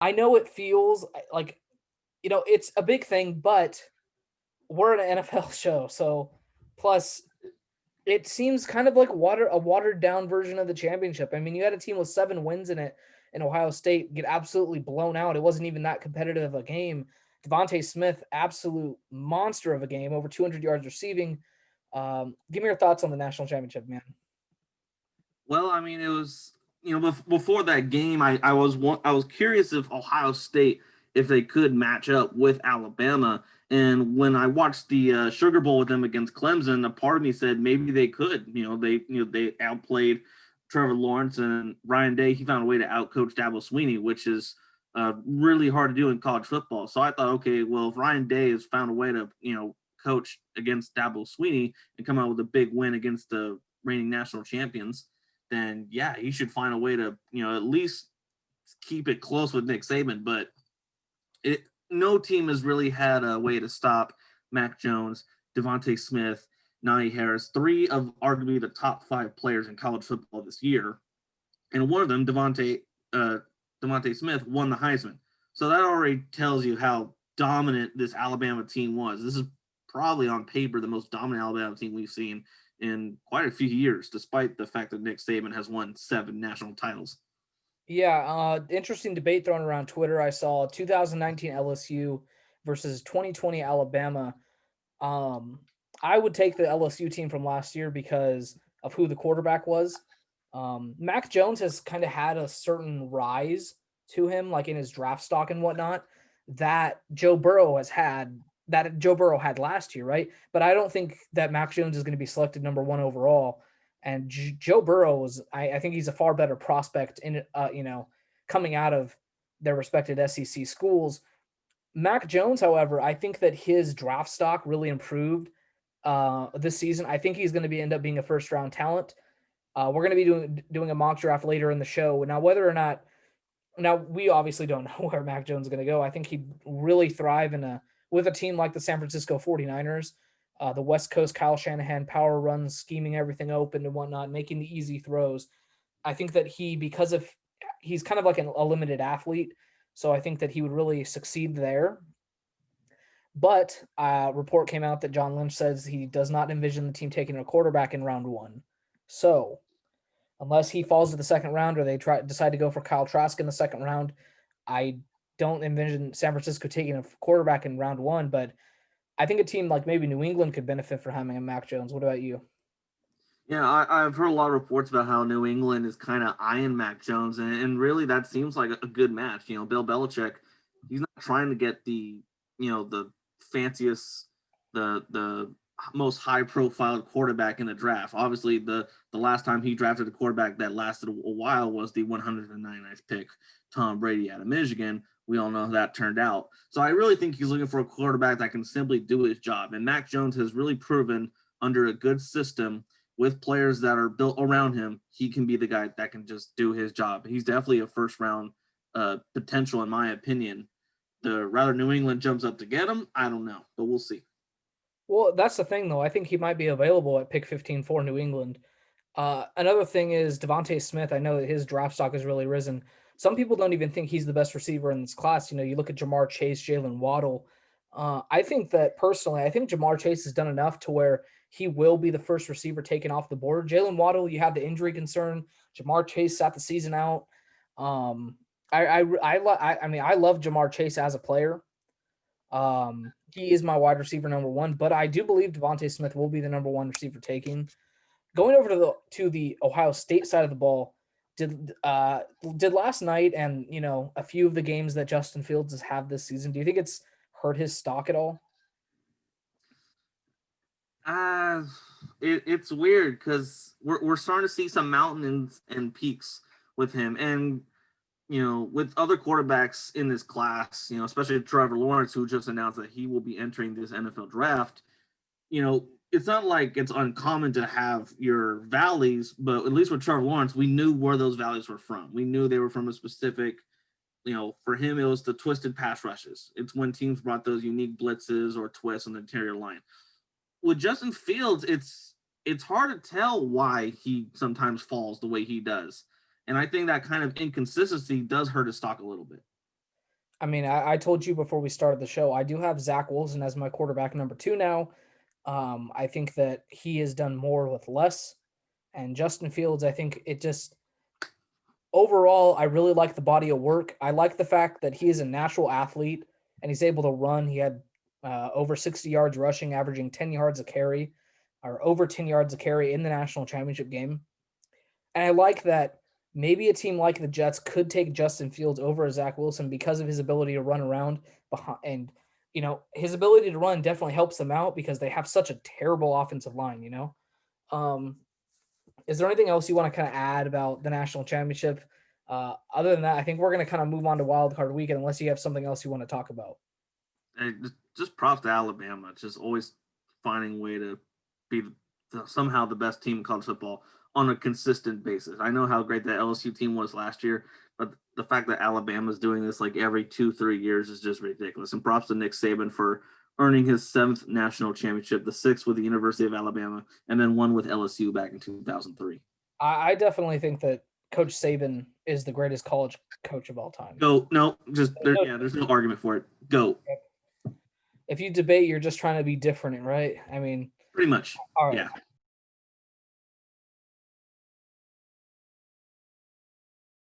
I know it feels like, it's a big thing, but we're an NFL show. So plus it seems kind of like a watered down version of the championship. I mean, you had a team with 7 wins in it in Ohio State get absolutely blown out. It wasn't even that competitive of a game. Devonte Smith, absolute monster of a game, over 200 yards receiving. Give me your thoughts on the national championship, man. Well, I mean, it was before that game, I was curious if Ohio State, if they could match up with Alabama. And when I watched the Sugar Bowl with them against Clemson, a part of me said maybe they could. They outplayed Trevor Lawrence and Ryan Day. He found a way to outcoach Dabo Sweeney, which is really hard to do in college football. So I thought, okay, well, if Ryan Day has found a way to coach against Dabo Sweeney and come out with a big win against the reigning national champions, then yeah, he should find a way to, at least keep it close with Nick Saban. But no team has really had a way to stop Mac Jones, Devonte Smith, Najee Harris, three of arguably the top 5 players in college football this year. And one of them, Devonte Smith, won the Heisman. So that already tells you how dominant this Alabama team was. This is probably on paper the most dominant Alabama team we've seen in quite a few years, despite the fact that Nick Saban has won 7 national titles. Yeah, interesting debate thrown around Twitter. I saw 2019 LSU versus 2020 Alabama. Um, I would take the LSU team from last year because of who the quarterback was. Mac Jones has kind of had a certain rise to him, like in his draft stock and whatnot, that Joe Burrow had last year, right? But I don't think that Mac Jones is going to be selected number one overall. And Joe Burrow was, I think he's a far better prospect in, coming out of their respected SEC schools. Mac Jones, however, I think that his draft stock really improved this season. I think he's going to end up being a first round talent. We're going to be doing a mock draft later in the show. Now, whether or not, now we obviously don't know where Mac Jones is going to go. I think he'd really thrive with a team like the San Francisco 49ers, the West Coast Kyle Shanahan power runs, scheming everything open and whatnot, making the easy throws. I think that because of he's kind of like a limited athlete, so I think that he would really succeed there. But a report came out that John Lynch says he does not envision the team taking a quarterback in round one. So unless he falls to the second round or they decide to go for Kyle Trask in the second round, I don't envision San Francisco taking a quarterback in round one. But I think a team like maybe New England could benefit from having a Mac Jones. What about you? Yeah, I've heard a lot of reports about how New England is kind of eyeing Mac Jones, and really that seems like a good match. Bill Belichick, he's not trying to get the fanciest, the most high profile quarterback in the draft. Obviously, the last time he drafted a quarterback that lasted a while was the 199th pick, Tom Brady out of Michigan. We all know how that turned out. So I really think he's looking for a quarterback that can simply do his job, and Mac Jones has really proven under a good system with players that are built around him, he can be the guy that can just do his job. He's definitely a first round potential, in my opinion. The rather New England jumps up to get him, I don't know, but we'll see. Well, that's the thing, though. I think he might be available at pick 15 for New England. Another thing is Devonte Smith. I know that his draft stock has really risen. Some people don't even think he's the best receiver in this class. You look at Jamar Chase, Jalen Waddle. I think that personally, I think Jamar Chase has done enough to where he will be the first receiver taken off the board. Jalen Waddle, you have the injury concern. Jamar Chase sat the season out. Um, I mean, I love Jamar Chase as a player. He is my wide receiver number one, but I do believe Devonte Smith will be the number one receiver taking. Going over to the Ohio State side of the ball, did last night and a few of the games that Justin Fields has had this season, do you think it's hurt his stock at all? Uh, it's weird because we're starting to see some mountains and peaks with him. And with other quarterbacks in this class, especially Trevor Lawrence, who just announced that he will be entering this NFL draft, it's not like it's uncommon to have your valleys, but at least with Trevor Lawrence, we knew where those valleys were from. We knew they were from a specific, for him, it was the twisted pass rushes. It's when teams brought those unique blitzes or twists on the interior line. With Justin Fields, it's hard to tell why he sometimes falls the way he does. And I think that kind of inconsistency does hurt his stock a little bit. I mean, I told you before we started the show, I do have Zach Wilson as my quarterback number 2 now. I think that he has done more with less. And Justin Fields, I think it just overall, I really like the body of work. I like the fact that he is a natural athlete and he's able to run. He had over 60 yards rushing, averaging 10 yards a carry, or over 10 yards a carry in the national championship game. And I like that maybe a team like the Jets could take Justin Fields over Zach Wilson because of his ability to run around behind. And, his ability to run definitely helps them out because they have such a terrible offensive line. Um, is there anything else you want to kind of add about the national championship? Other than that, I think we're going to kind of move on to wild card weekend unless you have something else you want to talk about. Hey, just props to Alabama. Just always finding a way to be somehow the best team in college football on a consistent basis. I know how great that LSU team was last year, but the fact that Alabama's doing this like every 2-3 years is just ridiculous. And props to Nick Saban for earning his 7th national championship, the 6th with the University of Alabama, and then one with LSU back in 2003. I definitely think that Coach Saban is the greatest college coach of all time. Go, no, there's no argument for it. Go. If you debate, you're just trying to be different, right? I mean, pretty much. all right. Yeah.